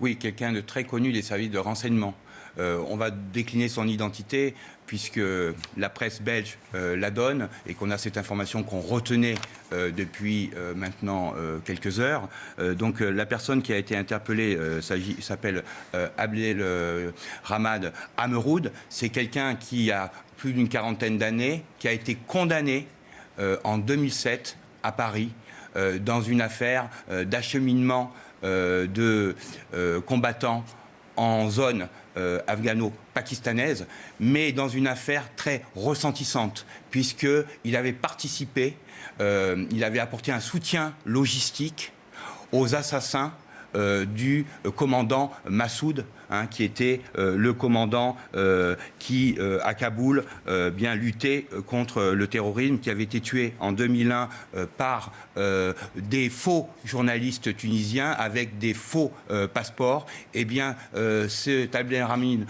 Oui, quelqu'un de très connu des services de renseignement. On va décliner son identité puisque la presse belge la donne et qu'on a cette information qu'on retenait depuis maintenant quelques heures. Donc la personne qui a été interpellée s'appelle Abdel Ramad Ameroud. C'est quelqu'un qui a plus d'une quarantaine d'années, qui a été condamné en 2007 à Paris dans une affaire d'acheminement de combattants en zone afghano-pakistanaise, mais dans une affaire très ressentissante, puisqu'il avait participé, il avait apporté un soutien logistique aux assassins du commandant Massoud, qui était le commandant qui, à Kaboul, bien luttait contre le terrorisme, qui avait été tué en 2001 par des faux journalistes tunisiens avec des faux passeports. Eh bien, cet Abdelrahman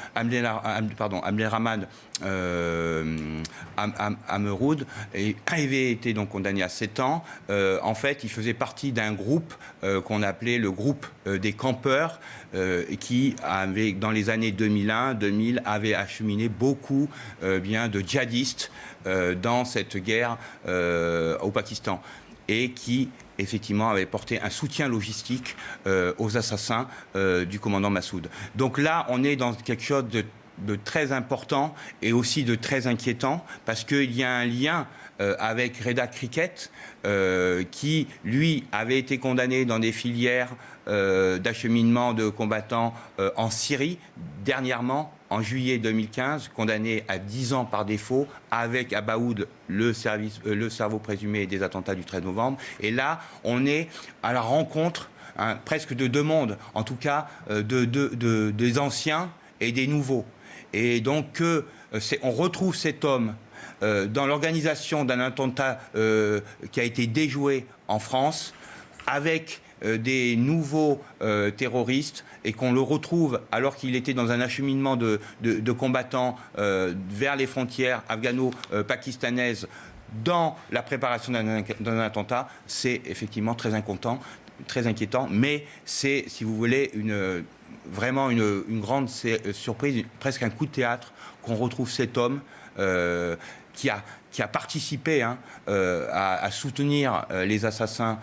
Ameroud avait été donc condamné à 7 ans. En fait, il faisait partie d'un groupe qu'on appelait le groupe des campeurs, qui avait, dans les années 2001-2000, avait acheminé beaucoup de djihadistes dans cette guerre au Pakistan, et qui effectivement avait porté un soutien logistique aux assassins du commandant Massoud. Donc là, on est dans quelque chose de très important et aussi de très inquiétant, parce qu'il y a un lien avec Reda Cricket, qui, lui, avait été condamné dans des filières d'acheminement de combattants en Syrie, dernièrement, en juillet 2015, condamné à 10 ans par défaut, avec Abaoud, le cerveau présumé des attentats du 13 novembre. Et là, on est à la rencontre presque de deux mondes, en tout cas des anciens et des nouveaux. Et donc, on retrouve cet homme dans l'organisation d'un attentat qui a été déjoué en France, avec des nouveaux terroristes, et qu'on le retrouve alors qu'il était dans un acheminement de combattants vers les frontières afghano-pakistanaises dans la préparation d'un attentat. C'est effectivement très inquiétant, mais c'est, si vous voulez, vraiment une grande surprise, presque un coup de théâtre, qu'on retrouve cet homme qui a participé à soutenir les assassins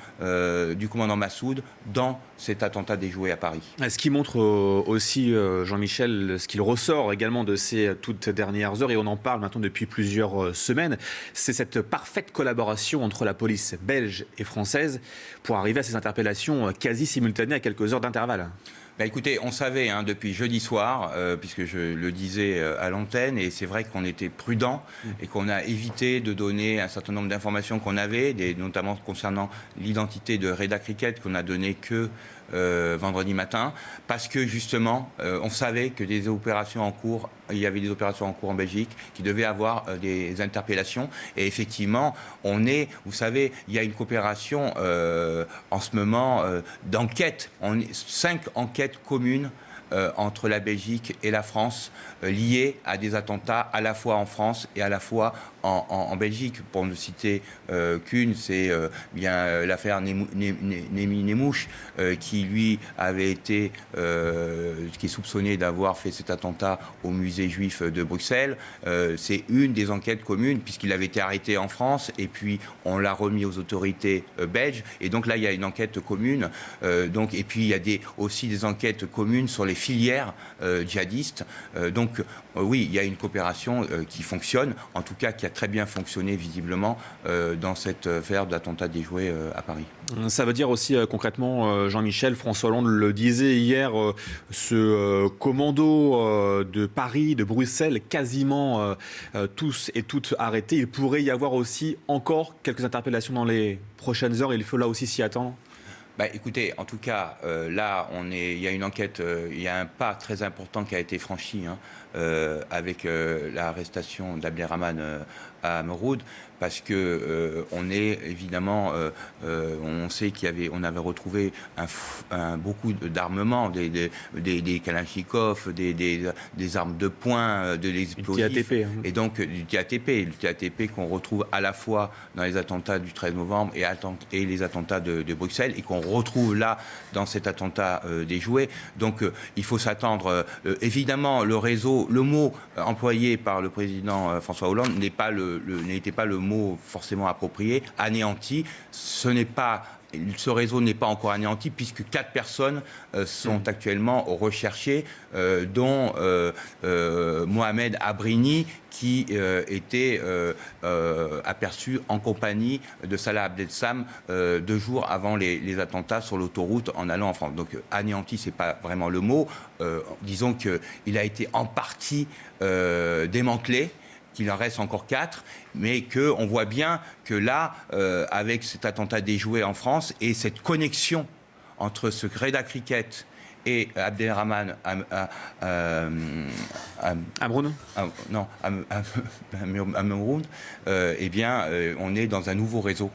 du commandant Massoud dans cet attentat déjoué à Paris. Ce qui montre aussi, Jean-Michel, ce qu'il ressort également de ces toutes dernières heures, et on en parle maintenant depuis plusieurs semaines, c'est cette parfaite collaboration entre la police belge et française pour arriver à ces interpellations quasi simultanées à quelques heures d'intervalle. Écoutez, on savait depuis jeudi soir, puisque je le disais à l'antenne, et c'est vrai qu'on était prudent et qu'on a évité de donner un certain nombre d'informations qu'on avait, notamment concernant l'identité de Reda Cricket, qu'on n'a donné que vendredi matin, parce que justement, on savait que il y avait des opérations en cours en Belgique, qui devaient avoir des interpellations. Et effectivement, vous savez, il y a une coopération en ce moment d'enquête. 5 enquêtes communes entre la Belgique et la France, liées à des attentats à la fois en France et à la fois en Belgique. Pour ne citer qu'une, c'est l'affaire Némi Nemouche, qui lui avait été, qui est soupçonné d'avoir fait cet attentat au musée juif de Bruxelles. C'est une des enquêtes communes, puisqu'il avait été arrêté en France et puis on l'a remis aux autorités belges. Et donc là, il y a une enquête commune. Et puis il y a aussi des enquêtes communes sur les filières djihadistes. Oui, il y a une coopération qui fonctionne, en tout cas qui a très bien fonctionné visiblement dans cette affaire d'attentat déjoué à Paris. Ça veut dire aussi concrètement, Jean-Michel, François Hollande le disait hier, ce commando de Paris, de Bruxelles, quasiment tous et toutes arrêtés. Il pourrait y avoir aussi encore quelques interpellations dans les prochaines heures. Il faut là aussi s'y attendre. Écoutez, en tout cas, là, il y a une enquête, il y a un pas très important qui a été franchi avec l'arrestation d'Abdelrahman Ameroud. parce que on est évidemment, on sait on avait retrouvé beaucoup d'armements, des Kalachnikov, des armes de poing, de l'explosif, TATP, et donc du TATP qu'on retrouve à la fois dans les attentats du 13 novembre et les attentats de Bruxelles, et qu'on retrouve là dans cet attentat des jouets. Donc il faut s'attendre, évidemment, le mot employé par le président François Hollande n'était pas le mot forcément approprié, anéanti. Ce réseau n'est pas encore anéanti, puisque 4 personnes sont actuellement recherchées, dont Mohamed Abrini, qui était aperçu en compagnie de Salah Abdeslam 2 jours avant les attentats sur l'autoroute en allant en France. Donc anéanti, c'est pas vraiment le mot. Disons qu'il a été en partie démantelé, qu'il en reste encore 4, mais qu'on voit bien que là, avec cet attentat déjoué en France et cette connexion entre ce Reda Cricket et Abderrahman Ameroun, eh bien, on est dans un nouveau réseau.